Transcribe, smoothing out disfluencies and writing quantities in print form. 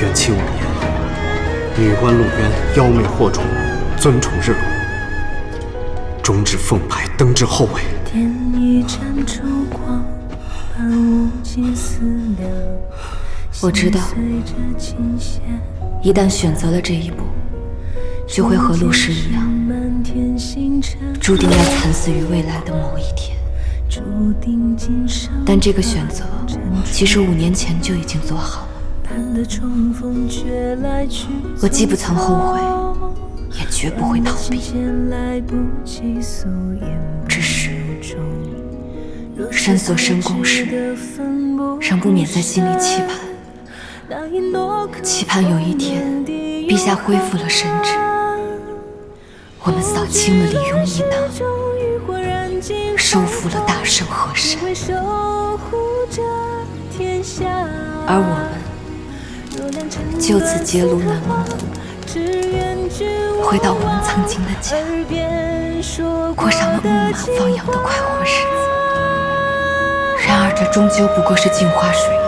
元庆5年，女官陆渊妖媚惑宠，尊宠日隆，终至凤牌登至后位。我知道，一旦选择了这一步，就会和陆氏一样，注定要惨死于未来的某一天。但这个选择，其实5年前就已经做好了。我既不曾后悔，也绝不会逃避。只是身所深宫事，仍不免在心里期盼有一天，陛下恢复了神智，我们扫清了李庸一党，收复了大圣河山，而我们就此结庐南梦湖，回到我们曾经的家，过上了木马放羊的快活日子。然而这终究不过是镜花水月。